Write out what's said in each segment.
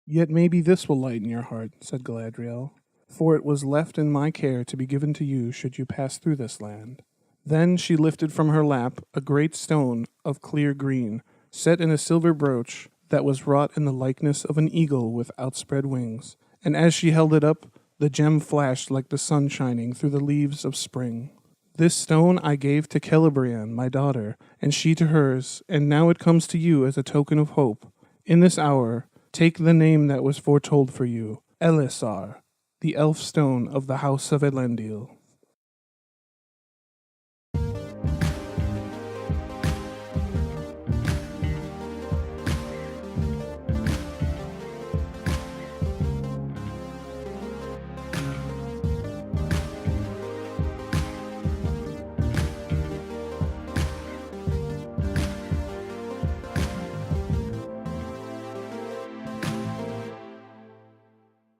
Yet maybe this will lighten your heart, said Galadriel, for it was left in my care to be given to you should you pass through this land. Then she lifted from her lap a great stone of clear green, set in a silver brooch that was wrought in the likeness of an eagle with outspread wings, and as she held it up, the gem flashed like the sun shining through the leaves of spring. This stone I gave to Celebrian, my daughter, and she to hers, and now it comes to you as a token of hope. In this hour, take the name that was foretold for you, Elessar, the elf stone of the house of Elendil.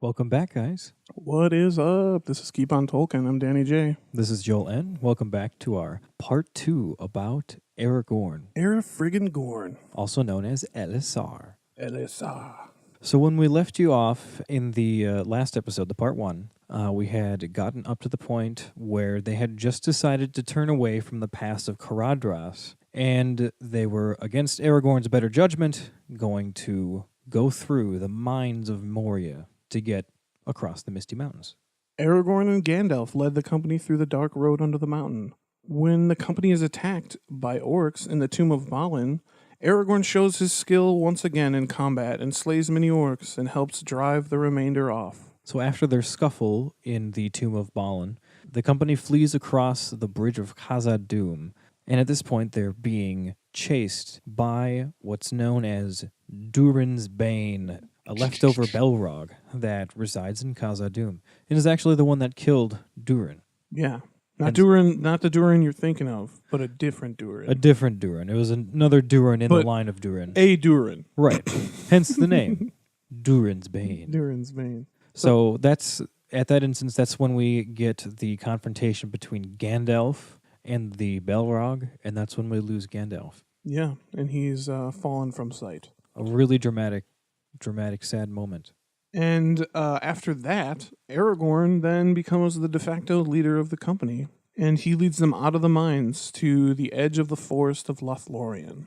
Welcome back, guys. What is up? This is Keep on Tolkien. I'm Danny J. This is Joel N. Welcome back to our part 2 about Aragorn, Friggin' Gorn. also known as Elessar. Elessar. So when we left you off in the last episode, the part 1, we had gotten up to the point where they had just decided to turn away from the pass of Caradhras, and they were, against Aragorn's better judgment, going to go through the mines of Moria to get across the Misty Mountains. Aragorn and Gandalf led the company through the dark road under the mountain. When the company is attacked by orcs in the Tomb of Balin, Aragorn shows his skill once again in combat and slays many orcs and helps drive the remainder off. So after their scuffle in the Tomb of Balin, the company flees across the bridge of Khazad-dûm, and at this point they're being chased by what's known as Durin's Bane, a leftover Belrog that resides in Khazad-dûm. It is actually the one that killed Durin. Yeah. Not the Durin you're thinking of, but a different Durin. A different Durin. It was another Durin in the line of Durin. A Durin. Right. Hence the name. Durin's Bane. Durin's Bane. So that's, at that instance, that's when we get the confrontation between Gandalf and the Belrog, and that's when we lose Gandalf. Yeah, and he's fallen from sight. A really dramatic, sad moment. And after that, Aragorn then becomes the de facto leader of the company, and he leads them out of the mines to the edge of the forest of Lothlorien.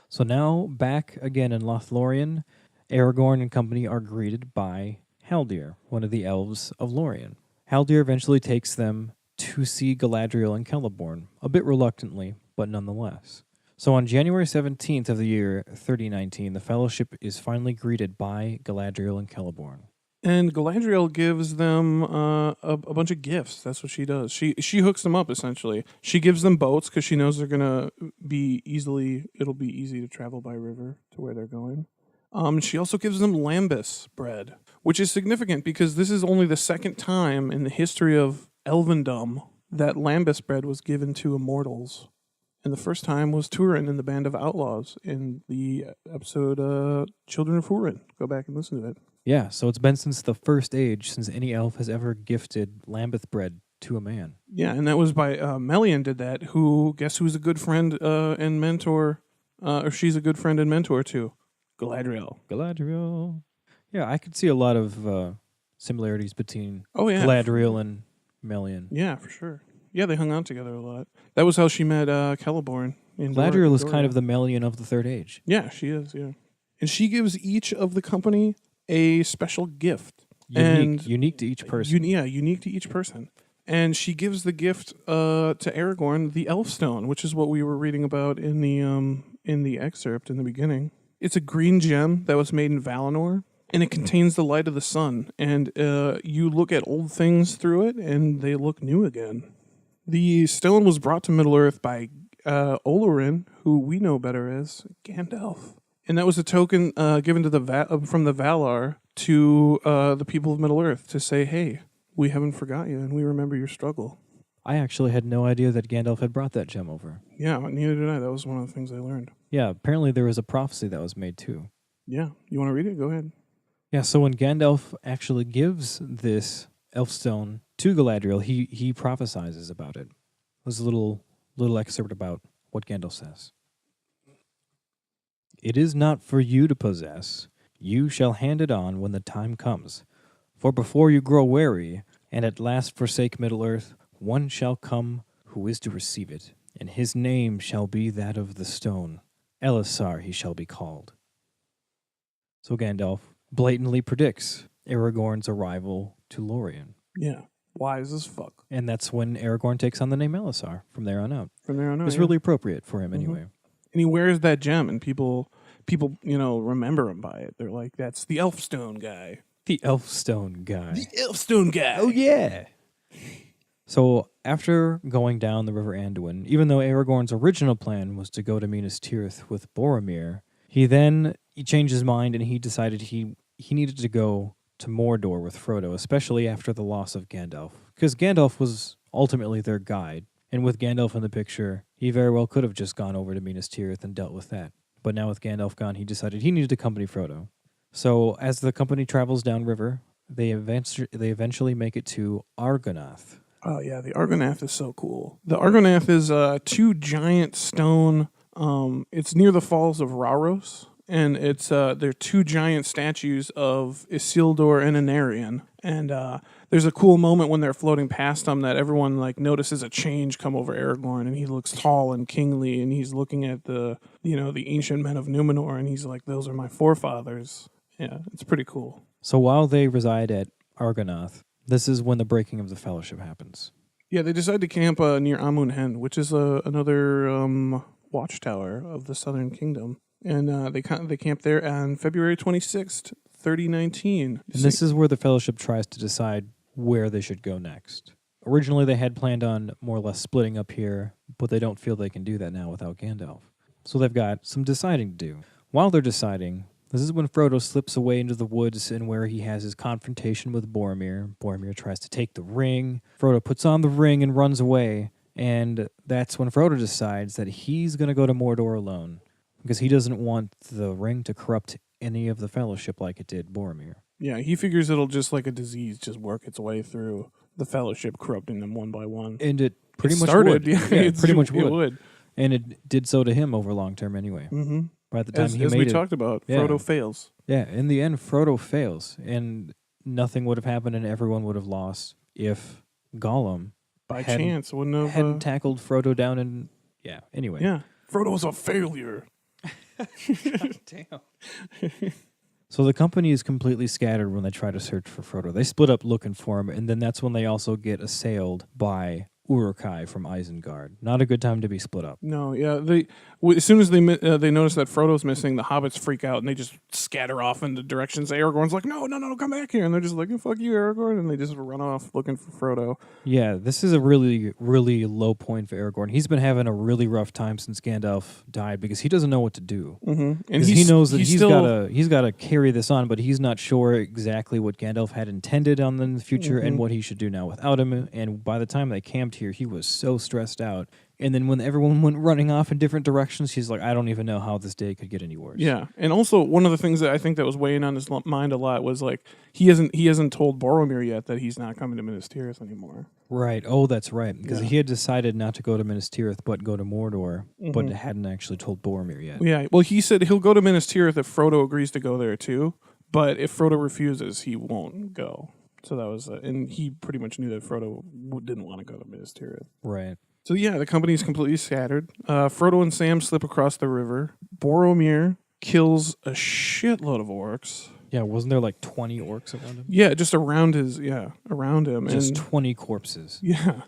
So now, back again in Lothlorien, Aragorn and company are greeted by Haldir, one of the elves of Lorien. Haldir eventually takes them to see Galadriel and Celeborn, a bit reluctantly, but nonetheless. So on January 17th of the year 3019, the Fellowship is finally greeted by Galadriel and Celeborn. And Galadriel gives them a bunch of gifts. That's what she does. She hooks them up, essentially. She gives them boats because she knows they're going to it'll be easy to travel by river to where they're going. She also gives them lambus bread, which is significant because this is only the second time in the history of Elvendom that lambus bread was given to immortals. And the first time was Turin in the Band of Outlaws in the episode Children of Húrin. Go back and listen to it. Yeah, so it's been since the First Age since any elf has ever gifted lambeth bread to a man. Yeah, and that was by Melian did that, guess who's a good friend and mentor, or she's a good friend and mentor to? Galadriel. Yeah, I could see a lot of similarities between Galadriel and Melian. Yeah, for sure. Yeah, they hung out together a lot. That was how she met Celeborn. Galadriel is kind of the Melian of the Third Age. Yeah, she is, yeah. And she gives each of the company a special gift. Unique to each person. Unique to each person. And she gives the gift to Aragorn, the Elfstone, which is what we were reading about in the excerpt in the beginning. It's a green gem that was made in Valinor, and it contains the light of the sun. And you look at old things through it, and they look new again. The stone was brought to Middle-earth by Olorin, who we know better as Gandalf. And that was a token given to from the Valar to the people of Middle-earth to say, hey, we haven't forgot you, and we remember your struggle. I actually had no idea that Gandalf had brought that gem over. Yeah, neither did I. That was one of the things I learned. Yeah, apparently there was a prophecy that was made too. Yeah, you want to read it? Go ahead. Yeah, so when Gandalf actually gives this Elfstone to Galadriel, he prophesizes about it. There's a little excerpt about what Gandalf says. It is not for you to possess. you shall hand it on when the time comes. For before you grow weary, and at last forsake Middle-earth, one shall come who is to receive it, and his name shall be that of the stone. Elessar he shall be called. So Gandalf blatantly predicts Aragorn's arrival to Lorien. Yeah. Wise as fuck. And that's when Aragorn takes on the name Elessar from there on out. From there on out. It's really appropriate for him anyway. And he wears that gem, and people, remember him by it. They're like, that's the Elfstone guy. The Elfstone guy. The Elfstone guy. Oh, yeah. So after going down the River Anduin, even though Aragorn's original plan was to go to Minas Tirith with Boromir, he changed his mind and he decided he needed to go to Mordor with Frodo, especially after the loss of Gandalf. Because Gandalf was ultimately their guide, and with Gandalf in the picture, he very well could have just gone over to Minas Tirith and dealt with that. But now with Gandalf gone, he decided he needed to accompany Frodo. So as the company travels downriver, they eventually make it to Argonath. Oh, yeah, the Argonath is so cool. The Argonath is two giant stone... it's near the Falls of Rauros, and they're two giant statues of Isildur and Anarion. And there's a cool moment when they're floating past them that everyone notices a change come over Aragorn, and he looks tall and kingly, and he's looking at the ancient men of Numenor, and he's like, those are my forefathers. Yeah, it's pretty cool. So while they reside at Argonath, this is when the breaking of the Fellowship happens. Yeah, they decide to camp near Amun Hen, which is another watchtower of the Southern Kingdom. And they camp there on February 26th, 3019. And this is where the Fellowship tries to decide where they should go next. Originally, they had planned on more or less splitting up here, but they don't feel they can do that now without Gandalf. So they've got some deciding to do. While they're deciding, this is when Frodo slips away into the woods and where he has his confrontation with Boromir. Boromir tries to take the ring. Frodo puts on the ring and runs away. And that's when Frodo decides that he's going to go to Mordor alone because he doesn't want the ring to corrupt any of the Fellowship like it did Boromir. Yeah, he figures it'll just like a disease just work its way through the Fellowship, corrupting them one by one. And it pretty much started, would. Yeah, it pretty much it would. would. And it did so to him over long term anyway. Mm-hmm. By the time as he made we it, talked about, Frodo fails. Yeah, in the end, Frodo fails. And nothing would have happened and everyone would have lost if Gollum By chance, wouldn't hadn't tackled Frodo down and... Yeah, anyway. Yeah, Frodo was a failure. Damn. So the company is completely scattered when they try to search for Frodo. They split up looking for him, and then that's when they also get assailed by Uruk-hai from Isengard. Not a good time to be split up. No, yeah. As soon as they notice that Frodo's missing, the hobbits freak out and they just scatter off in the directions. Aragorn's like, no, come back here. And they're just like, fuck you, Aragorn. And they just run off looking for Frodo. Yeah, this is a really, really low point for Aragorn. He's been having a really rough time since Gandalf died because he doesn't know what to do. Mm-hmm. And he knows that he's got to carry this on, but he's not sure exactly what Gandalf had intended on in the future and what he should do now without him. And by the time they camped here, he was so stressed out. And then when everyone went running off in different directions, he's like, I don't even know how this day could get any worse. Yeah, and also one of the things that I think that was weighing on his mind a lot was like he hasn't told Boromir yet that he's not coming to Minas Tirith anymore. Right. Oh, that's right. Because he had decided not to go to Minas Tirith but go to Mordor, but hadn't actually told Boromir yet. Yeah. Well, he said he'll go to Minas Tirith if Frodo agrees to go there too, but if Frodo refuses, he won't go. So that was, and he pretty much knew that Frodo didn't want to go to Minas Tirith. Right. So yeah, the company's completely scattered. Frodo and Sam slip across the river. Boromir kills a shitload of orcs. Yeah, wasn't there like 20 orcs around him? Yeah, just around him. Just and 20 corpses. Yeah.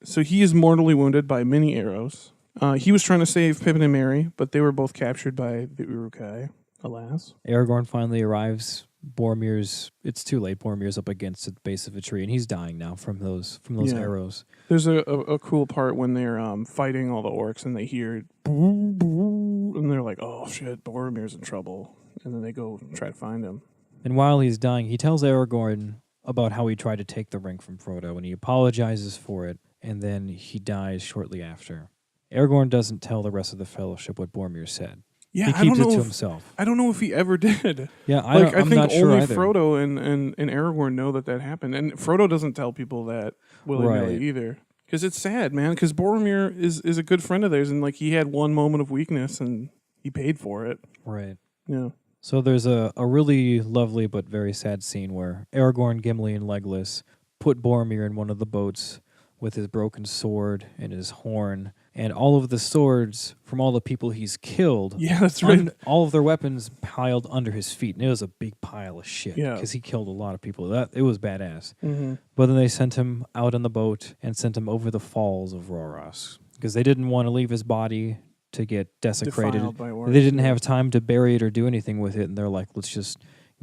So he is mortally wounded by many arrows. He was trying to save Pippin and Merry, but they were both captured by the Uruk-hai, alas. Aragorn finally arrives. It's too late. Boromir's up against the base of a tree, and he's dying now from those arrows. There's a cool part when they're fighting all the orcs, and they hear boo, boo, and they're like, oh shit, Boromir's in trouble. And then they go try to find him. And while he's dying, he tells Aragorn about how he tried to take the ring from Frodo, and he apologizes for it, and then he dies shortly after. Aragorn doesn't tell the rest of the Fellowship what Boromir said. Yeah, he keeps it to himself. I don't know if he ever did. Yeah, I'm think not sure only either. Frodo and Aragorn know that happened. And Frodo doesn't tell people that willy-nilly either. Because it's sad, man, because Boromir is a good friend of theirs, and like he had one moment of weakness, and he paid for it. Right. Yeah. So there's a really lovely but very sad scene where Aragorn, Gimli, and Legolas put Boromir in one of the boats with his broken sword and his horn, and all of the swords from all the people he's killed, Yeah, that's right. all of their weapons piled under his feet. And it was a big pile of shit Yeah. because he killed a lot of people. It was badass. Mm-hmm. But then they sent him out on the boat and sent him over the falls of Rhoros because they didn't want to leave his body to get desecrated. Defiled by orcs, They didn't yeah. have time to bury it or do anything with it, and they're like, let's just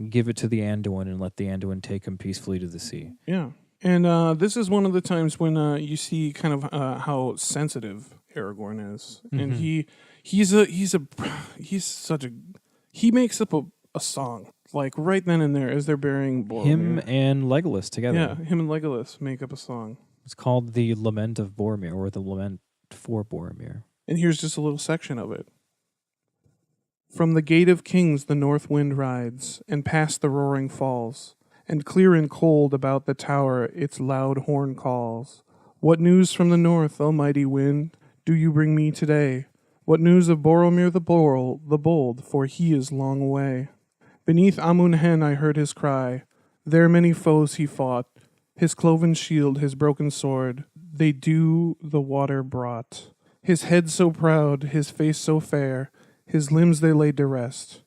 give it to the Anduin and let the Anduin take him peacefully to the sea. Yeah. And this is one of the times when you see kind of how sensitive Aragorn is, and he makes up a song like right then and there as they're burying Boromir. Him and Legolas together. Yeah, him and Legolas make up a song. It's called the Lament of Boromir, or the Lament for Boromir. And here's just a little section of it. From the gate of kings the north wind rides, and past the roaring falls, and clear and cold about the tower its loud horn calls. What news from the north, O mighty wind, do you bring me today? What news of Boromir the bold, for he is long away. Beneath Amun Hen I heard his cry. There many foes he fought. His cloven shield, his broken sword, they do the water brought. His head so proud, his face so fair, his limbs they laid to rest.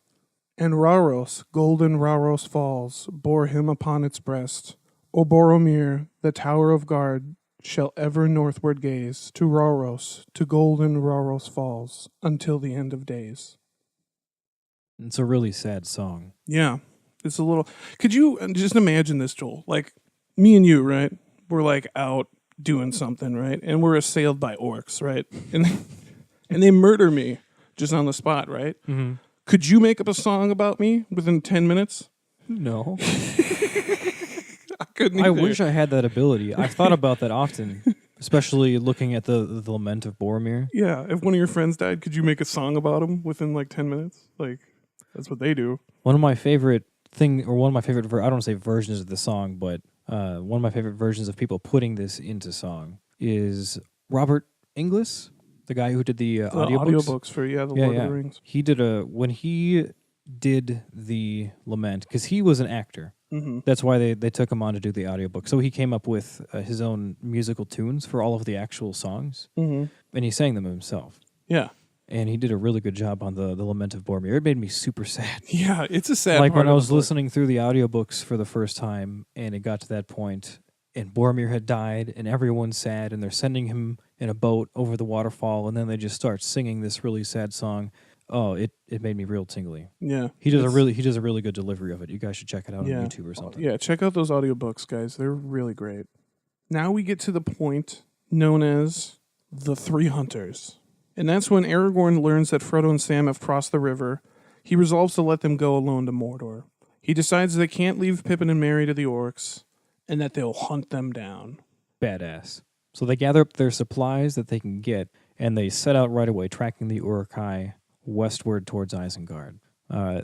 And Rhoros, golden Rhoros falls, bore him upon its breast. O Boromir, the tower of guard, shall ever northward gaze, to Rhoros, to golden Rhoros falls, until the end of days. It's a really sad song. Yeah, it's a little... Could you just imagine this, Joel? Like, me and you, right? We're like out doing something, right? And we're assailed by orcs, right? And they murder me just on the spot, right? Mm-hmm. Could you make up a song about me within 10 minutes? No. I couldn't I either. wish I had that ability. I've thought about that often, especially looking at the Lament of Boromir. Yeah, if one of your friends died, could you make a song about him within like 10 minutes? Like, that's what they do. One of my favorite I don't want to say versions of the song, but one of my favorite versions of people putting this into song is Robert Inglis, the guy who did the audiobooks. For, the Lord of the Rings. He did when he did the Lament, because he was an actor. Mm-hmm. That's why they took him on to do the audiobook. So he came up with his own musical tunes for all of the actual songs, Mm-hmm. and he sang them himself. Yeah. And he did a really good job on the Lament of Boromir. It made me super sad. Yeah, it's a sad Like part when I of was the book. listening through the audiobooks for the first time, and it got to that point, and Boromir had died, and everyone's sad, and they're sending him in a boat over the waterfall, and then they just start singing this really sad song. Oh, it made me real tingly. Yeah. He does a really good delivery of it. You guys should check it out on Yeah. YouTube or something. Yeah, check out those audiobooks, guys. They're really great. Now we get to the point known as the Three Hunters. And that's when Aragorn learns that Frodo and Sam have crossed the river. He resolves to let them go alone to Mordor. He decides they can't leave Pippin and Merry to the orcs, and that they'll hunt them down. Badass. So they gather up their supplies that they can get, and they set out right away, tracking the Uruk-hai westward towards Isengard.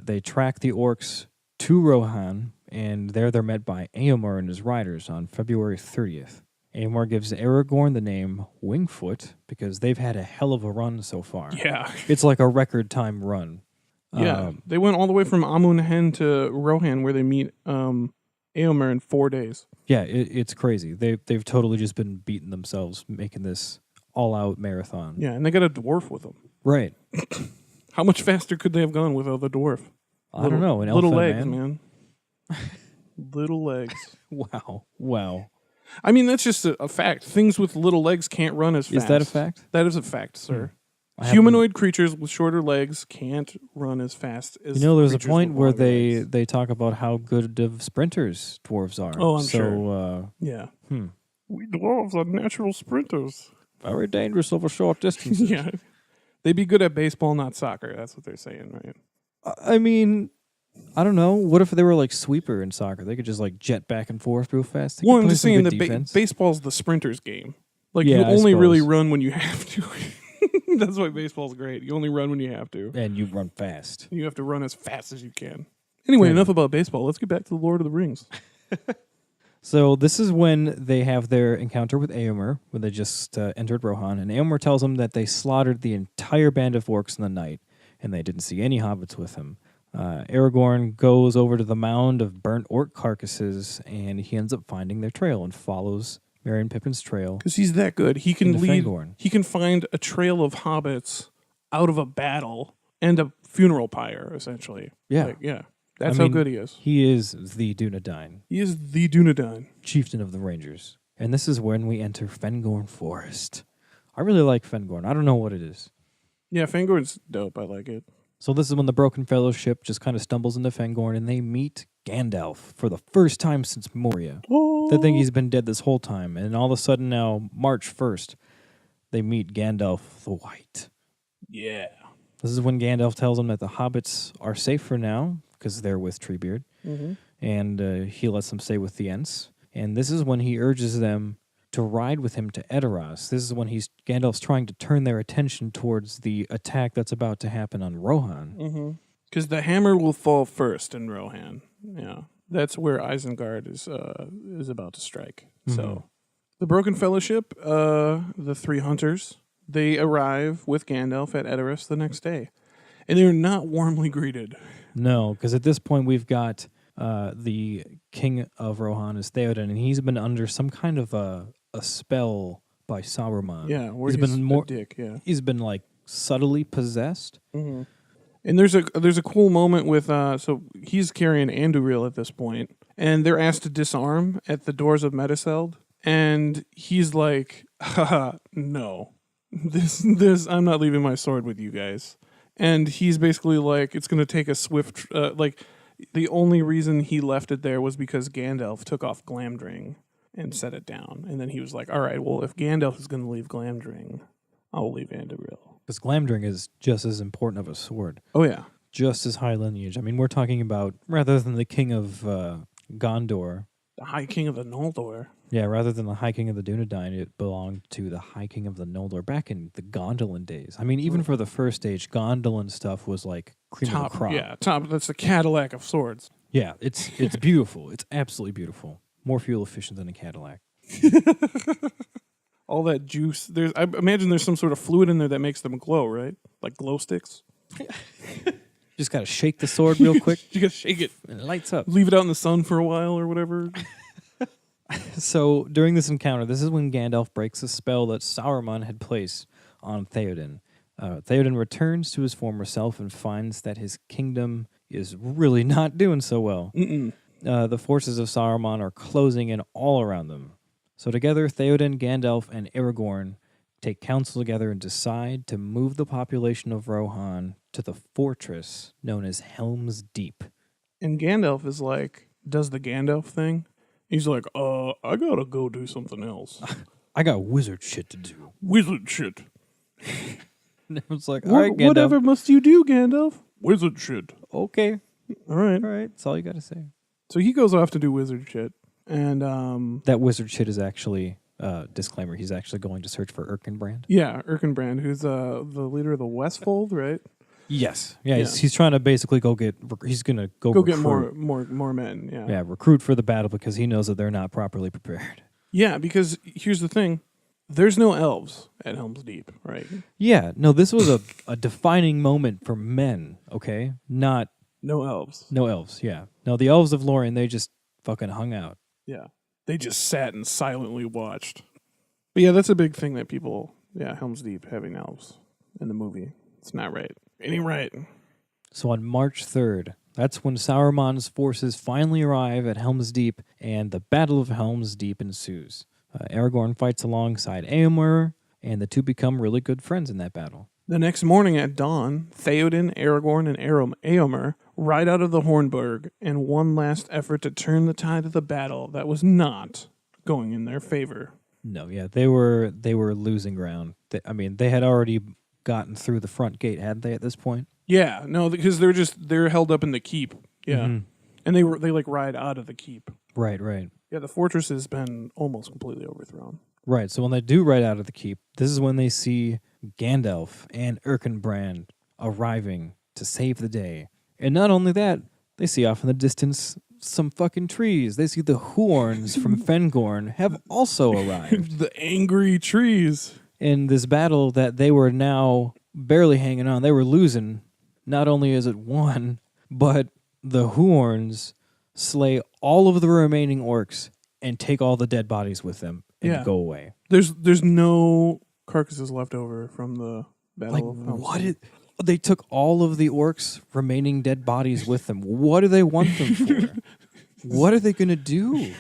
They track the orcs to Rohan, and there they're met by Éomer and his riders on February 30th. Éomer gives Aragorn the name Wingfoot because they've had a hell of a run so far. Yeah. It's like a record time run. Yeah. They went all the way from Amun Hen to Rohan, where they meet Éomer in 4 days. Yeah, it's crazy. They've totally just been beating themselves making this all-out marathon. Yeah, and they got a dwarf with them. Right. How much faster could they have gone without the dwarf? I don't know. An little elephant, legs, man. Little legs. Wow. I mean, that's just a fact. Things with little legs can't run as fast. Is that a fact? That is a fact, sir. I haven't- Humanoid creatures with shorter legs can't run as fast as there's a creatures point with where longer legs. they talk about how good of sprinters dwarves are. Oh, I'm so, sure. Yeah. We dwarves are natural sprinters. Very dangerous over short distances. Yeah. They'd be good at baseball, not soccer. That's what they're saying, right? I mean, I don't know. What if they were like sweeper in soccer? They could just like jet back and forth real fast. They Well, could I'm play just some saying good that defense. baseball's the sprinter's game. Like, Yeah, you I only really suppose. run when you have to. That's why baseball's great. You only run when you have to. And you run fast. You have to run as fast as you can. Anyway, Yeah. enough about baseball. Let's get back to the Lord of the Rings. So this is when they have their encounter with Éomer, when they just entered Rohan, and Éomer tells them that they slaughtered the entire band of orcs in the night, and they didn't see any hobbits with them. Aragorn goes over to the mound of burnt orc carcasses, and he ends up finding their trail and follows Merry and Pippin's trail. Because he's that good. He can into lead. Fangorn. He can find a trail of hobbits out of a battle and a funeral pyre, essentially. Yeah. Yeah. That's how good he is. He is the Dúnedain. He is the Dúnedain. Chieftain of the Rangers. And this is when we enter Fangorn Forest. I really like Fangorn. I don't know what it is. Yeah, Fangorn's dope. I like it. So this is when the Broken Fellowship just kind of stumbles into Fangorn, and they meet Gandalf for the first time since Moria. Oh. They think he's been dead this whole time, and all of a sudden now, March 1st, they meet Gandalf the White. Yeah. This is when Gandalf tells them that the hobbits are safe for now, because they're with Treebeard, and he lets them stay with the Ents. And this is when he urges them to ride with him to Edoras. This is when Gandalf's trying to turn their attention towards the attack that's about to happen on Rohan. Because the hammer will fall first in Rohan. Yeah. That's where Isengard is about to strike. So the Broken Fellowship, the three hunters, they arrive with Gandalf at Edoras the next day. And they're not warmly greeted. No, because at this point we've got the king of Rohan is Theoden, and he's been under some kind of a spell by Sauron. Yeah, where he's been a dick, yeah. He's been like subtly possessed. And there's a cool moment with so he's carrying Andúril at this point, and they're asked to disarm at the doors of Meduseld, and he's like, haha, no. This I'm not leaving my sword with you guys. And he's basically like, it's going to take a swift the only reason he left it there was because Gandalf took off Glamdring and set it down. And then he was like, all right, well, if Gandalf is going to leave Glamdring, I'll leave Andúril. Because Glamdring is just as important of a sword. Oh, yeah. Just as high lineage. I mean, we're talking about, rather than the king of Gondor. The High King of the Noldor. Yeah, rather than the High King of the Dúnedain, it belonged to the High King of the Noldor back in the Gondolin days. I mean, even for the first age, Gondolin stuff was like cream of the crop. Yeah, top. That's the Cadillac of swords. Yeah, it's beautiful. It's absolutely beautiful. More fuel efficient than a Cadillac. All that juice. I imagine there's some sort of fluid in there that makes them glow, right? Like glow sticks. Just got to shake the sword real quick. You got to shake it. And it lights up. Leave it out in the sun for a while or whatever. So during this encounter, this is when Gandalf breaks a spell that Sauron had placed on Theoden. Theoden returns to his former self and finds that his kingdom is really not doing so well. The forces of Sauron are closing in all around them. So together, Theoden, Gandalf, and Aragorn take counsel together and decide to move the population of Rohan to the fortress known as Helm's Deep. And Gandalf is like, does the Gandalf thing. He's like, I gotta go do something else. I got wizard shit to do. Wizard shit. And it's like, all right, Gandalf. Whatever must you do, Gandalf? Wizard shit. Okay. All right. All right. That's all you got to say. So he goes off to do wizard shit. And that wizard shit is actually, disclaimer, he's actually going to search for Erkenbrand. Yeah, Erkenbrand, who's the leader of the Westfold, right? Yes. Yeah, he's trying to basically he's going to go get recruit. more men, yeah. Yeah, recruit for the battle because he knows that they're not properly prepared. Yeah, because here's the thing. There's no elves at Helm's Deep, right? Yeah, no, this was a defining moment for men, okay? Not... No elves. No elves, yeah. No, the elves of Lorien, they just fucking hung out. Yeah. They just sat and silently watched. But yeah, that's a big thing that people... Yeah, Helm's Deep having elves in the movie. It's not right. It ain't right. So on March 3rd, that's when Sauron's forces finally arrive at Helm's Deep, and the Battle of Helm's Deep ensues. Aragorn fights alongside Éomer, and the two become really good friends in that battle. The next morning at dawn, Theoden, Aragorn, and Éomer ride out of the Hornburg in one last effort to turn the tide of the battle that was not going in their favor. No, yeah, they were losing ground. They had already gotten through the front gate, hadn't they, at this point? Yeah, no, because they're held up in the keep. Yeah, and they ride out of the keep. Right. Yeah, the fortress has been almost completely overthrown. Right, so when they do ride out of the keep, this is when they see Gandalf and Erkenbrand arriving to save the day. And not only that, they see off in the distance some fucking trees. They see the Huorns from Fangorn have also arrived. The angry trees. In this battle that they were now barely hanging on. They were losing. Not only is it won, But the Huorns slay all of the remaining orcs and take all the dead bodies with them and go away. There's no carcasses left over from the Battle of Helm's Deep. They took all of the orcs' remaining dead bodies with them. What do they want them for? What are they going to do?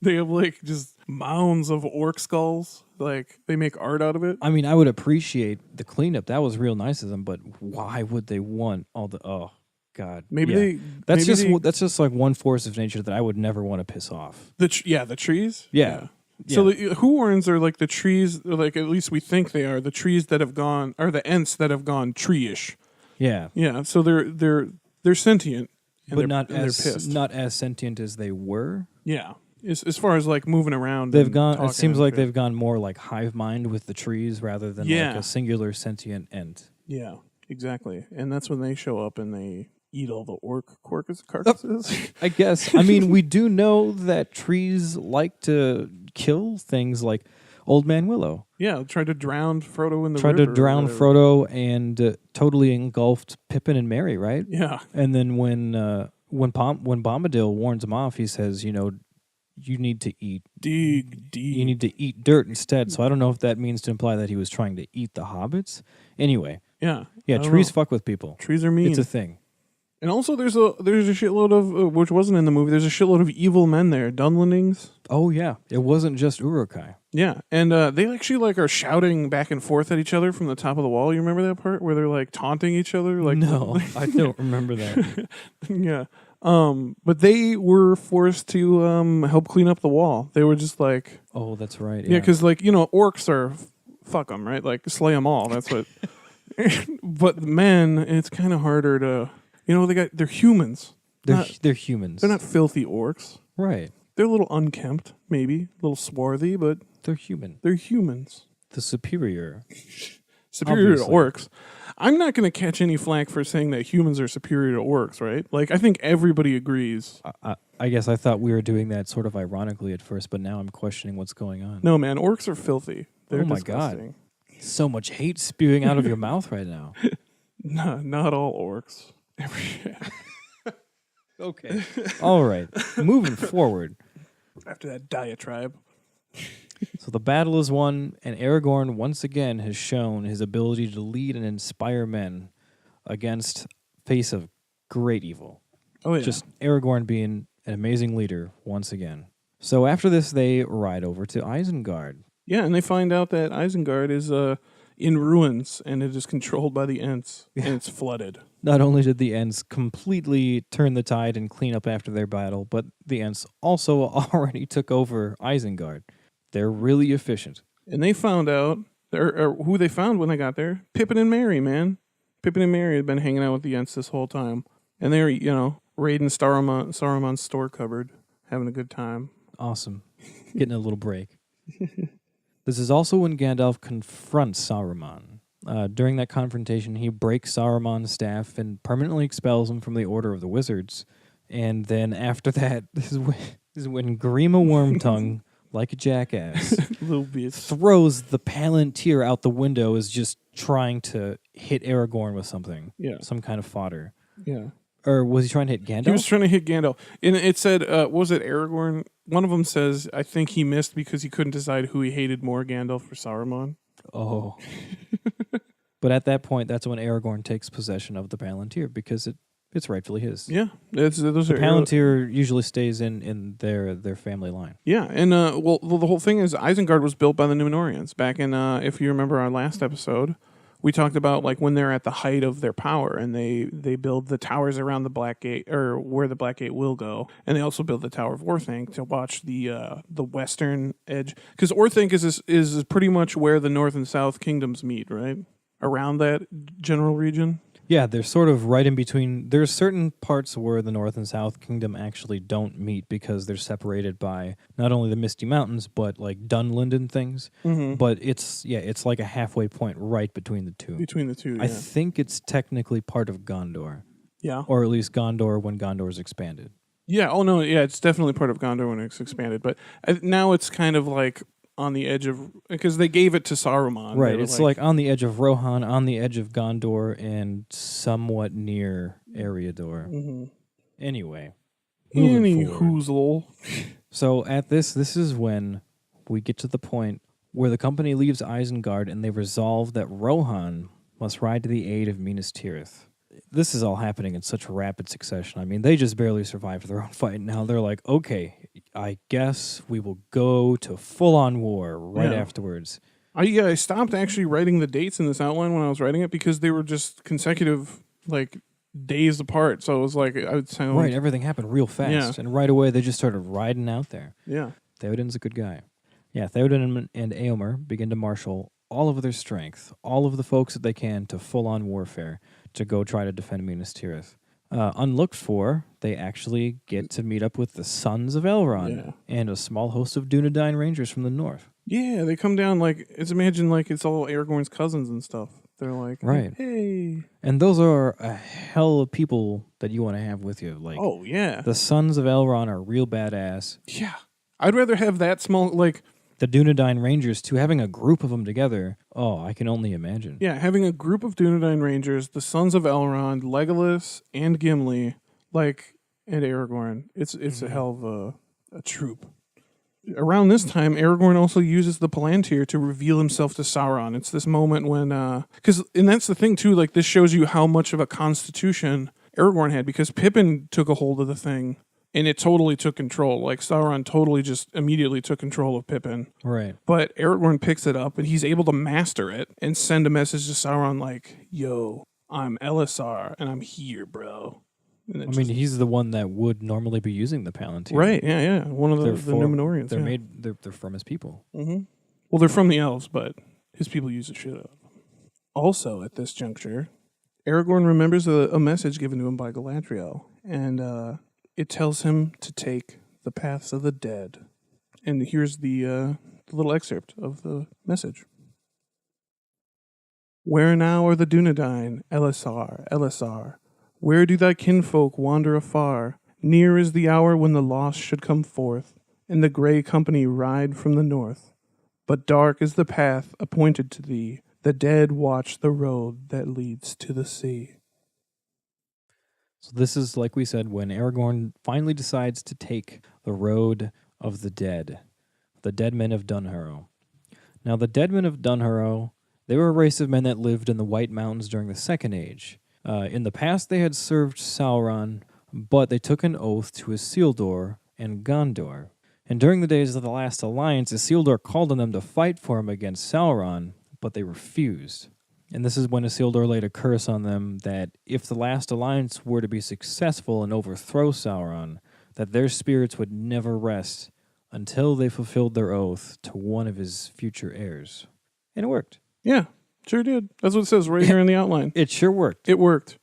They have like just mounds of orc skulls. Like they make art out of it. I mean, I would appreciate the cleanup. That was real nice of them, but why would they want all the God. Maybe that's just like one force of nature that I would never want to piss off. The trees? Yeah. So the Huorns are like the trees, like at least we think they are the trees that have gone, or the Ents that have gone tree-ish. Yeah. Yeah. So they're sentient, but not they're pissed. Not as sentient as they were. Yeah. As far as like moving around, they've gone. It seems like they've gone more like hive mind with the trees rather than like a singular sentient Ent. Yeah. Exactly. And that's when they show up and they eat all the orc carcasses. I guess. I mean, we do know that trees like to kill things like Old Man Willow. Yeah, tried to drown Frodo in the river. Tried to drown Frodo and totally engulfed Pippin and Merry, right? Yeah. And then when Bombadil warns him off, he says, you need to eat. Dig deep. You need to eat dirt instead. So I don't know if that means to imply that he was trying to eat the hobbits. Anyway. Yeah. Yeah, trees fuck with people. Trees are mean. It's a thing. And also, there's a shitload of which wasn't in the movie. There's a shitload of evil men there, Dunlendings. Oh yeah, it wasn't just Uruk-hai. Yeah, and they actually are shouting back and forth at each other from the top of the wall. You remember that part where they're like taunting each other? Like no, I don't remember that. Yeah, but they were forced to help clean up the wall. They were just like, oh, that's right. Yeah, because orcs are fuck them, right? Like slay them all. That's what. But men, it's kind of harder to. They're humans. They're humans. They're not filthy orcs. Right. They're a little unkempt, maybe. A little swarthy, but... They're human. They're humans. The superior. Superior to orcs. I'm not going to catch any flack for saying that humans are superior to orcs, right? Like, I think everybody agrees. I guess I thought we were doing that sort of ironically at first, but now I'm questioning what's going on. No, man. Orcs are filthy. They're disgusting. God. So much hate spewing out of your mouth right now. No, not all orcs. Okay. All right. Moving forward. After that diatribe. So the battle is won, and Aragorn once again has shown his ability to lead and inspire men against face of great evil. Oh, yeah. Just Aragorn being an amazing leader once again. So after this, they ride over to Isengard. Yeah, and they find out that Isengard is in ruins, and it is controlled by the Ents, and it's flooded. Not only did the Ents completely turn the tide and clean up after their battle, but the Ents also already took over Isengard. They're really efficient. And they found out, or who they found when they got there, Pippin and Merry, man. Pippin and Merry had been hanging out with the Ents this whole time. And they were, raiding Saruman's store cupboard, having a good time. Awesome. Getting a little break. This is also when Gandalf confronts Saruman. During that confrontation, he breaks Saruman's staff and permanently expels him from the Order of the Wizards. And then after that, this is when Grima Wormtongue, like a jackass, little bitch, throws the Palantir out the window, is just trying to hit Aragorn with something. Yeah. Some kind of fodder. Yeah. Or was he trying to hit Gandalf? He was trying to hit Gandalf. And it said, was it Aragorn? One of them says, I think he missed because he couldn't decide who he hated more, Gandalf or Saruman. Oh. But at that point, that's when Aragorn takes possession of the Palantir because it's rightfully his. Yeah. The Palantir usually stays in their family line. Yeah. And, the whole thing is Isengard was built by the Númenóreans. Back in, if you remember our last episode, we talked about like when they're at the height of their power and they build the towers around the Black Gate, or where the Black Gate will go, and they also build the Tower of Orthanc to watch the western edge, because Orthanc is pretty much where the North and South kingdoms meet, right? Around that general region. Yeah, they're sort of right in between. There's certain parts where the North and South Kingdom actually don't meet because they're separated by not only the Misty Mountains, but like Dunland and things. Mm-hmm. But it's like a halfway point right between the two. Yeah. I think it's technically part of Gondor. Yeah. Or at least Gondor when Gondor's expanded. Yeah, oh no, yeah, it's definitely part of Gondor when it's expanded. But now it's kind of like on the edge of, because they gave it to Saruman. Right, it's like on the edge of Rohan, on the edge of Gondor, and somewhat near Ariador. Mm-hmm. Anyway, moving Any forward. hoozle. So at this is when we get to the point where the company leaves Isengard and they resolve that Rohan must ride to the aid of Minas Tirith. This is all happening in such rapid succession. I mean, they just barely survived their own fight. Now they're like, okay, I guess we will go to full-on war right Yeah. afterwards. I stopped actually writing the dates in this outline when I was writing it because they were just consecutive, like, days apart. So it was like, I would sound... Right, everything happened real fast. And right away, they just started riding out there. Yeah. Theoden's a good guy. Yeah, Theoden and Eomer begin to marshal all of their strength, all of the folks that they can to full-on warfare to go try to defend Minas Tirith. Unlooked for, they actually get to meet up with the Sons of Elrond and a small host of Dúnedain Rangers from the north. Yeah, they come down like, imagine like it's all Aragorn's cousins and stuff. They're like, right. Hey. And those are a hell of people that you want to have with you. Like, oh, yeah. The Sons of Elrond are real badass. Yeah. I'd rather have that small, like... The Dúnedain Rangers, too, having a group of them together, oh, I can only imagine. Yeah, having a group of Dúnedain Rangers, the Sons of Elrond, Legolas, and Gimli, like, and Aragorn. It's a hell of a troop. Around this time, Aragorn also uses the Palantir to reveal himself to Sauron. It's this moment when... and that's the thing, too, like, this shows you how much of a constitution Aragorn had, because Pippin took a hold of the thing. And it totally took control. Like, Sauron totally just immediately took control of Pippin. Right. But Aragorn picks it up, and he's able to master it and send a message to Sauron like, yo, I'm Elessar, and I'm here, bro. I mean, he's the one that would normally be using the Palantir. Right, yeah. One of the Númenóreans. They're from his people. Mm-hmm. Well, they're from the elves, but his people use the shit out of them. Also, at this juncture, Aragorn remembers a message given to him by Galadriel, and... it tells him to take the paths of the dead. And here's the little excerpt of the message. Where now are the Dúnedain, Elessar? Where do thy kinfolk wander afar? Near is the hour when the lost should come forth, and the grey company ride from the north. But dark is the path appointed to thee. The dead watch the road that leads to the sea. So this is, like we said, when Aragorn finally decides to take the road of the dead men of Dunharrow. Now, the dead men of Dunharrow, they were a race of men that lived in the White Mountains during the Second Age. In the past, they had served Sauron, but they took an oath to Isildur and Gondor. And during the days of the Last Alliance, Isildur called on them to fight for him against Sauron, but they refused. And this is when Isildur laid a curse on them that if the Last Alliance were to be successful and overthrow Sauron, that their spirits would never rest until they fulfilled their oath to one of his future heirs. And it worked. Yeah, sure did. That's what it says right here in the outline. It sure worked. It worked.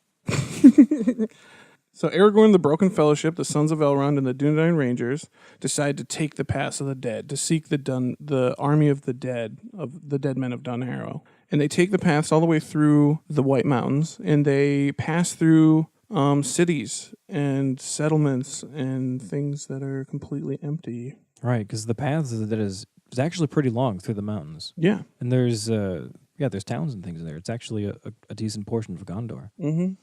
So Aragorn, the Broken Fellowship, the Sons of Elrond, and the Dúnedain Rangers decide to take the paths of the dead, to seek the army of the dead men of Dunharrow. And they take the paths all the way through the White Mountains, and they pass through cities and settlements and things that are completely empty. Right, because the paths of the dead is actually pretty long through the mountains. Yeah. And there's towns and things in there. It's actually a decent portion of Gondor. Mm-hmm.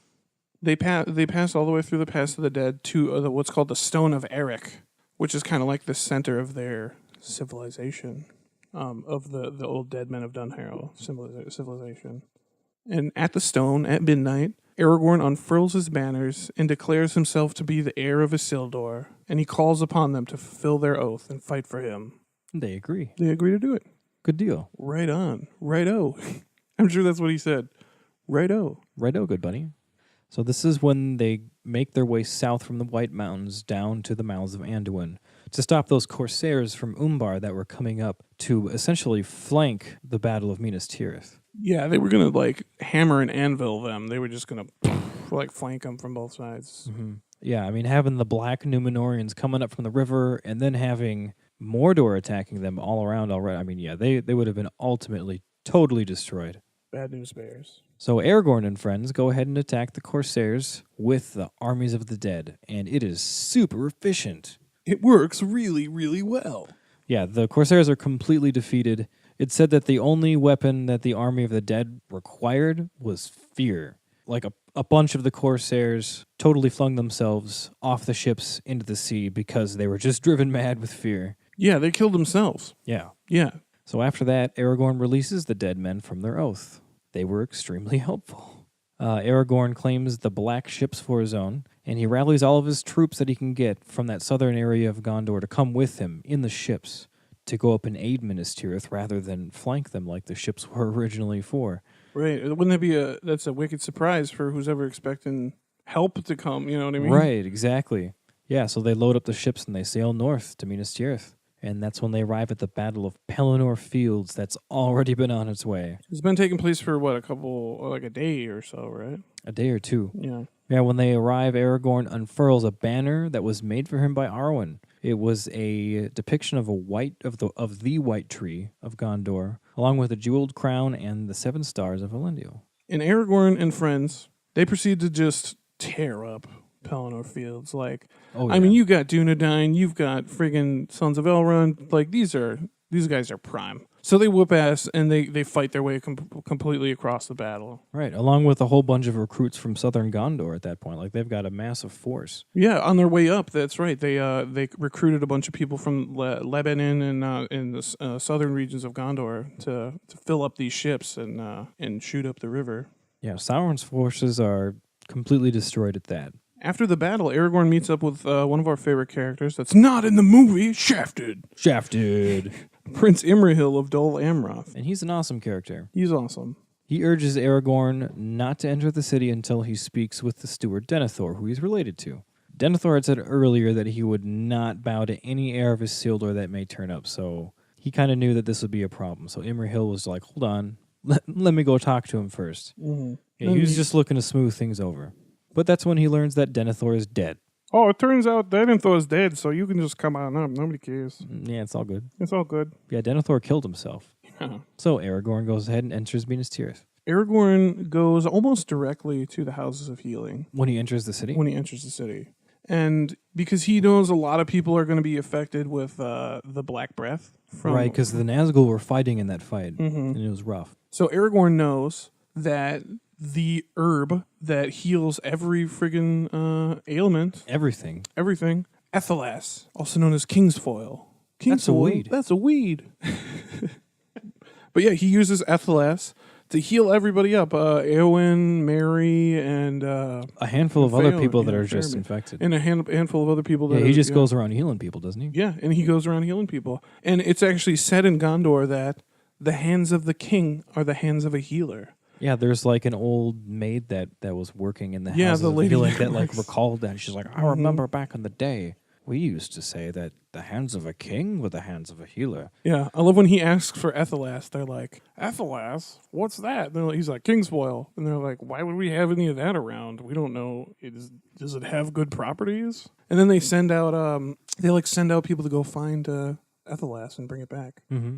They pass all the way through the Pass of the Dead to what's called the Stone of Eric, which is kind of like the center of their civilization, of the old dead men of Dunharrow civilization. And at the stone, at midnight, Aragorn unfurls his banners and declares himself to be the heir of Isildur, and he calls upon them to fulfill their oath and fight for him. They agree. They agree to do it. Good deal. Right on. Right-o. I'm sure that's what he said. Right-o. Right-o, good buddy. So this is when they make their way south from the White Mountains down to the mouths of Anduin to stop those corsairs from Umbar that were coming up to essentially flank the Battle of Minas Tirith. Yeah, they were going to hammer and anvil them. They were just going to flank them from both sides. Mm-hmm. Yeah, I mean, having the Black Númenóreans coming up from the river and then having Mordor attacking them all around already. I mean, yeah, they would have been ultimately totally destroyed. Bad news bears. So Aragorn and friends go ahead and attack the Corsairs with the armies of the dead, and it is super efficient. It works really, really well. Yeah, the Corsairs are completely defeated. It's said that the only weapon that the army of the dead required was fear. Like a bunch of the Corsairs totally flung themselves off the ships into the sea because they were just driven mad with fear. Yeah, they killed themselves. Yeah. Yeah. So after that, Aragorn releases the dead men from their oath. They were extremely helpful. Aragorn claims the black ships for his own, and he rallies all of his troops that he can get from that southern area of Gondor to come with him in the ships to go up and aid Minas Tirith rather than flank them like the ships were originally for. Right. Wouldn't that be that's a wicked surprise for who's ever expecting help to come, you know what I mean? Right, exactly. Yeah, so they load up the ships and they sail north to Minas Tirith. And that's when they arrive at the Battle of Pelennor Fields that's already been on its way. It's been taking place for, a day or so, right? A day or two. Yeah. Yeah, when they arrive, Aragorn unfurls a banner that was made for him by Arwen. It was a depiction of the white tree of Gondor, along with a jeweled crown and the 7 stars of Elendil. And Aragorn and friends, they proceed to just tear up Pelennor Fields. I mean, you got Dúnedain, you've got friggin' Sons of Elrond. These guys are prime. So they whoop ass and they fight their way completely across the battle. Right, along with a whole bunch of recruits from southern Gondor at that point. They've got a massive force. Yeah, on their way up, that's right. They recruited a bunch of people from Lebanon and in the southern regions of Gondor to fill up these ships and shoot up the river. Yeah, Sauron's forces are completely destroyed at that. After the battle, Aragorn meets up with one of our favorite characters that's not in the movie, Shafted. Prince Imrahil of Dol Amroth. And he's an awesome character. He's awesome. He urges Aragorn not to enter the city until he speaks with the steward Denethor, who he's related to. Denethor had said earlier that he would not bow to any heir of Isildur that may turn up, so he kind of knew that this would be a problem. So Imrahil was like, hold on, let me go talk to him first. Mm-hmm. Yeah, he was just looking to smooth things over. But that's when he learns that Denethor is dead. Oh, it turns out Denethor is dead, so you can just come on up. Nobody cares. Yeah, it's all good. It's all good. Yeah, Denethor killed himself. Yeah. So Aragorn goes ahead and enters Minas Tirith. Aragorn goes almost directly to the Houses of Healing. When he enters the city? When he enters the city. And because he knows a lot of people are going to be affected with the Black Breath. Right, because the Nazgul were fighting in that fight, and it was rough. So Aragorn knows that the herb that heals every friggin' ailment. Everything. Ethelas, also known as Kingsfoil. That's a weed. That's a weed. But yeah, he uses Ethelas to heal everybody up. Eowyn, Merry, and a handful of other people that are just infected. And a handful of other people that he just goes around healing people, doesn't he? Yeah, and he goes around healing people. And it's actually said in Gondor that the hands of the king are the hands of a healer. Yeah, there's like an old maid that was working in the Houses the of Healing that recalled that. She's like, I remember back in the day, we used to say that the hands of a king were the hands of a healer. Yeah, I love when he asks for Ethelas. They're like, Ethelas? What's that? He's like, Kingsfoil. And they're like, why would we have any of that around? We don't know. Does it have good properties? And then they send out people to go find Ethelas and bring it back. Mm-hmm.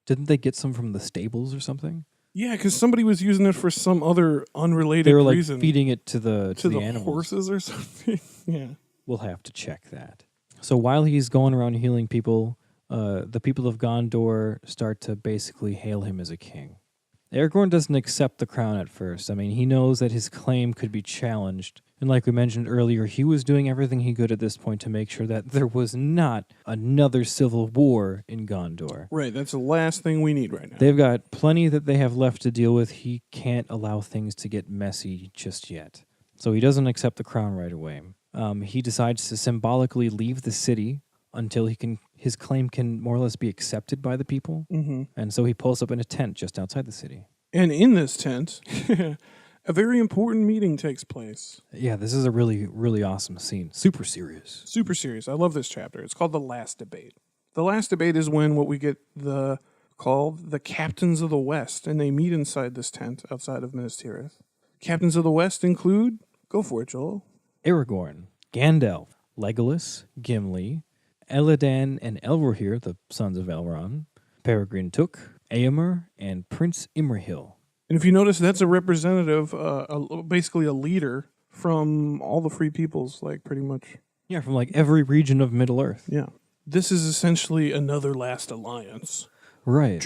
Didn't they get some from the stables or something? Yeah, because somebody was using it for some other unrelated reason. They were reason. Feeding it to the animals. Horses or something. Yeah. We'll have to check that. So while he's going around healing people, the people of Gondor start to basically hail him as a king. Aragorn doesn't accept the crown at first. I mean, he knows that his claim could be challenged. And like we mentioned earlier, he was doing everything he could at this point to make sure that there was not another civil war in Gondor. Right, that's the last thing we need right now. They've got plenty that they have left to deal with. He can't allow things to get messy just yet. So he doesn't accept the crown right away. He decides to symbolically leave the city until his claim can more or less be accepted by the people. Mm-hmm. And so he pulls up in a tent just outside the city. And in this tent, a very important meeting takes place. Yeah, this is a really, really awesome scene. Super serious. Super serious. I love this chapter. It's called The Last Debate. The Last Debate is when what we get called the Captains of the West, and they meet inside this tent outside of Minas Tirith. Captains of the West include, go for it, Joel. Aragorn, Gandalf, Legolas, Gimli, Elladan and Elrohir, the sons of Elrond, Peregrine Took, Éomer, and Prince Imrahil. And if you notice, that's a representative, basically a leader from all the free peoples, like pretty much. Yeah, from like every region of Middle-earth. Yeah. This is essentially another last alliance. Right.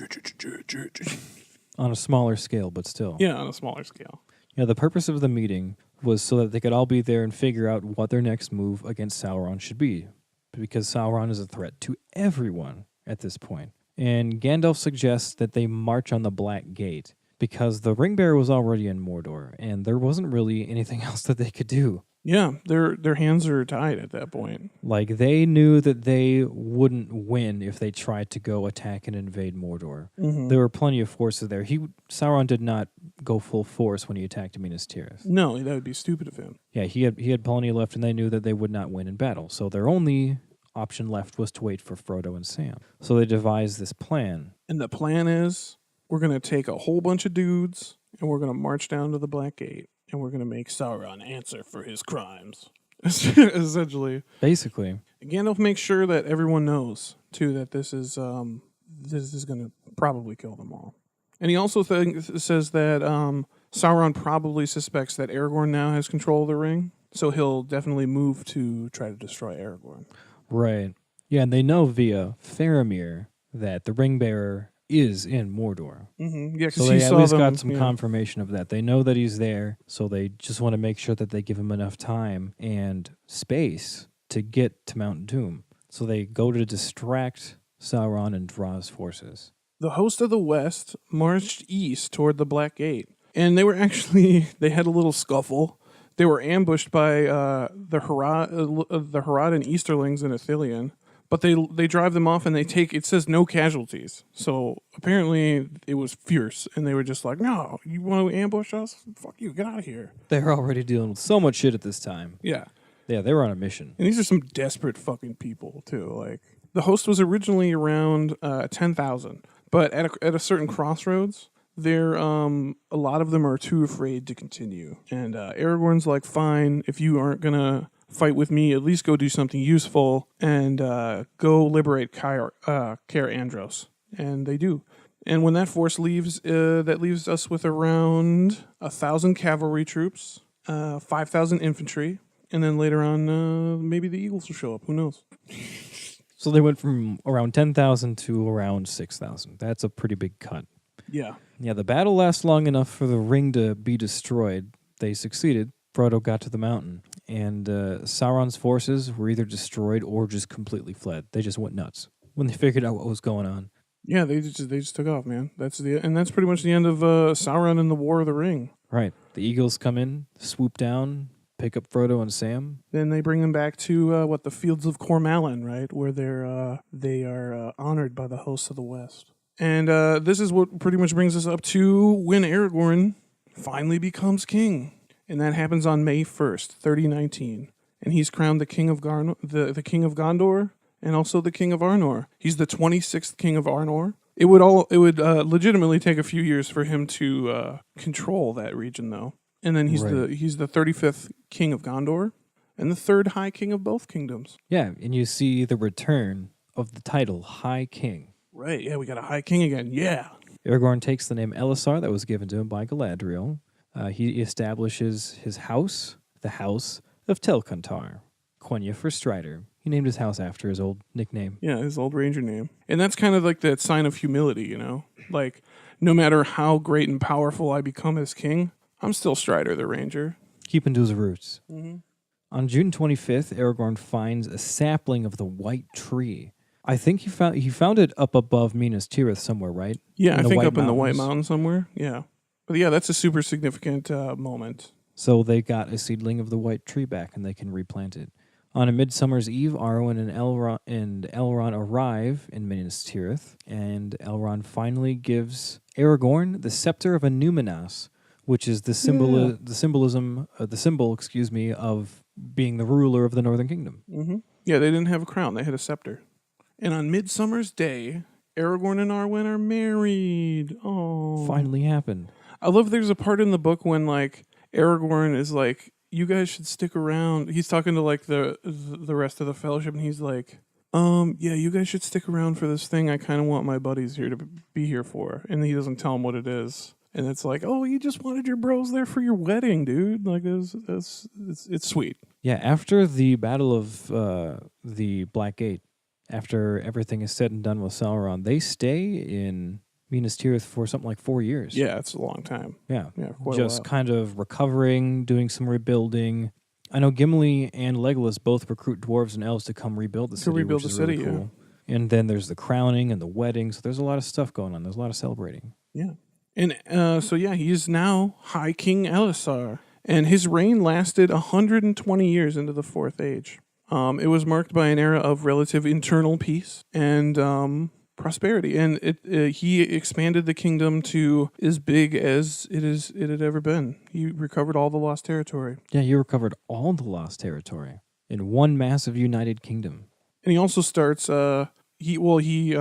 On a smaller scale, but still. Yeah, on a smaller scale. Yeah, the purpose of the meeting was so that they could all be there and figure out what their next move against Sauron should be, because Sauron is a threat to everyone at this point. And Gandalf suggests that they march on the Black Gate, because the ring bearer was already in Mordor, and there wasn't really anything else that they could do. Yeah, their hands are tied at that point. Like, they knew that they wouldn't win if they tried to go attack and invade Mordor. Mm-hmm. There were plenty of forces there. Sauron did not go full force when he attacked Minas Tirith. No, that would be stupid of him. Yeah, he had plenty left, and they knew that they would not win in battle. So their only option left was to wait for Frodo and Sam. So they devised this plan. And the plan is, we're going to take a whole bunch of dudes, and we're going to march down to the Black Gate. And we're going to make Sauron answer for his crimes. Essentially. Basically. Gandalf makes sure that everyone knows, too, that this is going to probably kill them all. And he also says that Sauron probably suspects that Aragorn now has control of the ring, so he'll definitely move to try to destroy Aragorn. Right. Yeah, and they know via Faramir that the ring bearer is in Mordor. Mm-hmm. Yeah, so they at least got some confirmation of that. They know that he's there, so they just want to make sure that they give him enough time and space to get to Mount Doom. So they go to distract Sauron and draw his forces. The host of the West marched east toward the Black Gate, and they had a little scuffle. They were ambushed by the Harad Easterlings and Ithilien. But they drive them off, and it says no casualties. So apparently it was fierce, and they were just like, no, you want to ambush us? Fuck you, get out of here. They're already dealing with so much shit at this time. Yeah. Yeah, they were on a mission. And these are some desperate fucking people, too. Like, the host was originally around 10,000, but at a certain crossroads, a lot of them are too afraid to continue. And Aragorn's like, fine, if you aren't going to fight with me, at least go do something useful and go liberate Caer Andros. And they do. And when that force leaves, that leaves us with around 1,000 cavalry troops, 5,000 infantry, and then later on, maybe the Eagles will show up. Who knows? So they went from around 10,000 to around 6,000. That's a pretty big cut. Yeah. Yeah, the battle lasts long enough for the ring to be destroyed. They succeeded. Frodo got to the mountain, and Sauron's forces were either destroyed or just completely fled. They just went nuts when they figured out what was going on. Yeah, they just took off, man. That's pretty much the end of Sauron and the War of the Ring. Right. The Eagles come in, swoop down, pick up Frodo and Sam. Then they bring them back to the Fields of Cormallen, right, where they are honored by the hosts of the West. And this is what pretty much brings us up to when Aragorn finally becomes king. And that happens on May 1st, 3019. And he's crowned the king of the king of Gondor and also the king of Arnor. He's the 26th king of Arnor. It would legitimately take a few years for him to control that region, though. And then he's the 35th king of Gondor and the third high king of both kingdoms. Yeah, and you see the return of the title High King. Right, yeah, we got a high king again, yeah. Aragorn takes the name Elessar that was given to him by Galadriel. He establishes his house, the House of Telcontar. Quenya for Strider. He named his house after his old nickname. Yeah, his old ranger name. And that's kind of like that sign of humility, you know? Like, no matter how great and powerful I become as king, I'm still Strider the ranger. Keeping to his roots. Mm-hmm. On June 25th, Aragorn finds a sapling of the White Tree. I think he found it up above Minas Tirith somewhere, right? Yeah, I think up in the White Mountain somewhere. Yeah. But yeah, that's a super significant moment. So they got a seedling of the White Tree back, and they can replant it. On a Midsummer's Eve, Arwen and Elrond arrive in Minas Tirith, and Elrond finally gives Aragorn the Scepter of Annúminas, which is the symbol of being the ruler of the Northern Kingdom. Mm-hmm. Yeah, they didn't have a crown; they had a scepter. And on Midsummer's Day, Aragorn and Arwen are married. Oh, finally happened. I love. There's a part in the book when like Aragorn is like, "You guys should stick around." He's talking to like the rest of the Fellowship, and he's like, yeah, you guys should stick around for this thing. I kind of want my buddies here to be here for." And he doesn't tell them what it is. And it's like, oh, you just wanted your bros there for your wedding, dude. Like, it's sweet. Yeah, after the Battle of the Black Gate, after everything is said and done with Sauron, they stay in Minas Tirith for something like 4 years. Yeah, it's a long time. Yeah. Yeah, quite Just a while. kind of recovering, doing some rebuilding. I know Gimli and Legolas both recruit dwarves and elves to come rebuild the city, rebuild which is the really city, cool. And then there's the crowning and the wedding. So there's a lot of stuff going on. There's a lot of celebrating. Yeah. And he is now High King Elessar. And his reign lasted 120 years into the Fourth Age. It was marked by an era of relative internal peace and prosperity. And he expanded the kingdom to as big as it had ever been. He recovered all the lost territory. Yeah, you recovered all the lost territory in one massive united kingdom. And he also starts he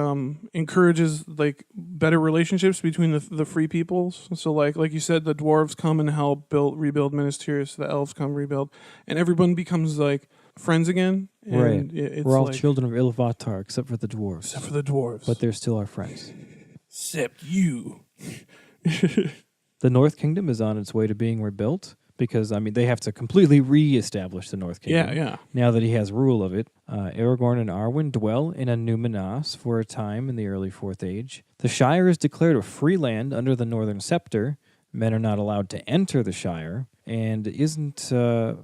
encourages like better relationships between the free peoples. So like you said, the dwarves come and help rebuild Minas Tirith. The elves come rebuild, and everyone becomes like friends again. And Right. it's We're all like, children of Ilúvatar except for the dwarves. except for the dwarves. But they're still our friends. Except you. The North Kingdom is on its way to being rebuilt because, I mean, they have to completely re-establish the North Kingdom. Yeah. Now that he has rule of it. Aragorn and Arwen dwell in a Numinas for a time in the early Fourth Age. The Shire is declared a free land under the Northern Scepter. Men are not allowed to enter the Shire. And isn't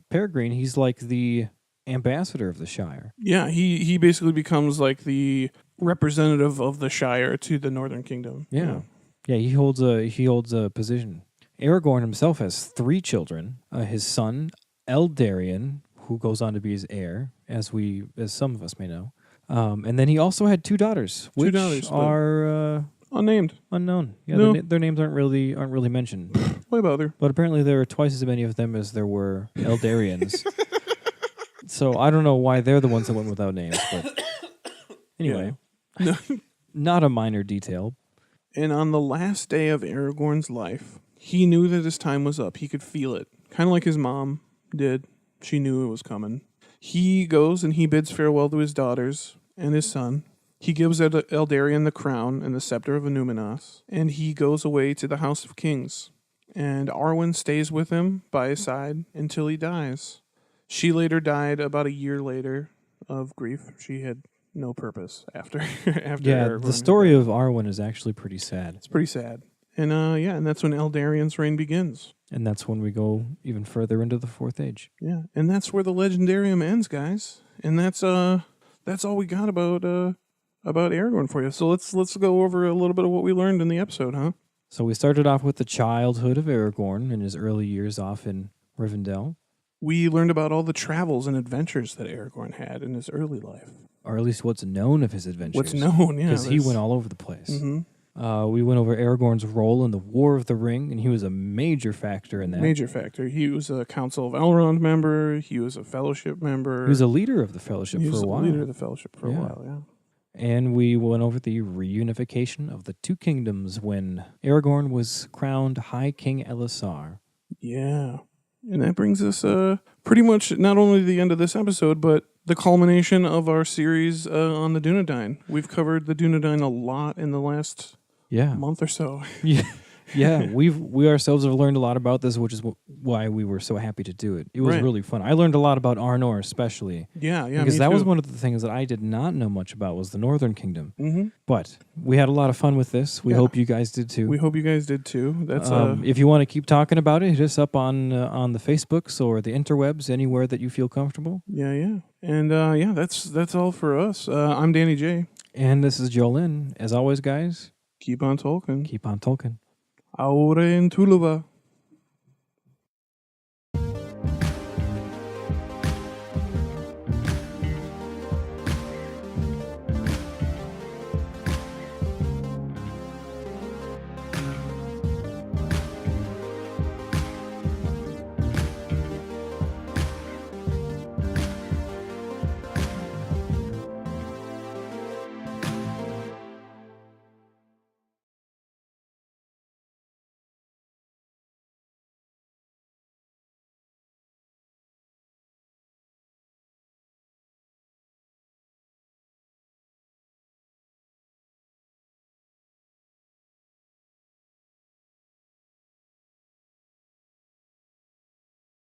Peregrine, he's like the ambassador of the Shire. Yeah, he basically becomes like the representative of the Shire to the Northern Kingdom. Yeah, he holds a position. Aragorn himself has 3 children. His son Eldarion, who goes on to be his heir, as some of us may know, and then he also had 2 daughters, which are unnamed, unknown. Yeah, no. their names aren't really mentioned. Why bother? But apparently there are twice as many of them as there were Eldarians. So I don't know why they're the ones that went without names. But anyway, not a minor detail. And on the last day of Aragorn's life, he knew that his time was up. He could feel it. Kind of like his mom did. She knew it was coming. He goes and he bids farewell to his daughters and his son. He gives Eldarion the crown and the scepter of Numinas, and he goes away to the House of Kings. And Arwen stays with him by his side until he dies. She later died about a year later of grief. She had no purpose after. Yeah, Aragorn the story of Arwen is actually pretty sad. It's pretty sad. And and that's when Eldarion's reign begins. And that's when we go even further into the Fourth Age. Yeah, and that's where the Legendarium ends, guys. And that's all we got about Aragorn for you. So let's go over a little bit of what we learned in the episode, huh? So we started off with the childhood of Aragorn and his early years off in Rivendell. We learned about all the travels and adventures that Aragorn had in his early life. Or at least what's known of his adventures. What's known, yeah. Because he went all over the place. Mm-hmm. We went over Aragorn's role in the War of the Ring, and he was a major factor in that. Major factor. He was a Council of Elrond member. He was a Fellowship member. He was a leader of the Fellowship for a while. Leader of the Fellowship for a while, yeah. And we went over the reunification of the 2 kingdoms when Aragorn was crowned High King Elessar. Yeah. And that brings us pretty much not only the end of this episode, but the culmination of our series on the Dúnedain. We've covered the Dúnedain a lot in the last month or so. Yeah, we ourselves have learned a lot about this, which is why we were so happy to do it. It was really fun. I learned a lot about Arnor especially. Yeah, because that was one of the things that I did not know much about was the Northern Kingdom. Mm-hmm. But we had a lot of fun with this. We hope you guys did too. We hope you guys did too. That's if you want to keep talking about it, hit us up on the Facebooks or the interwebs, anywhere that you feel comfortable. Yeah. And that's all for us. I'm Danny J. And this is Jolyn. As always, guys, keep on Tolkien. Keep on Tolkien. Ahora en Tuluva.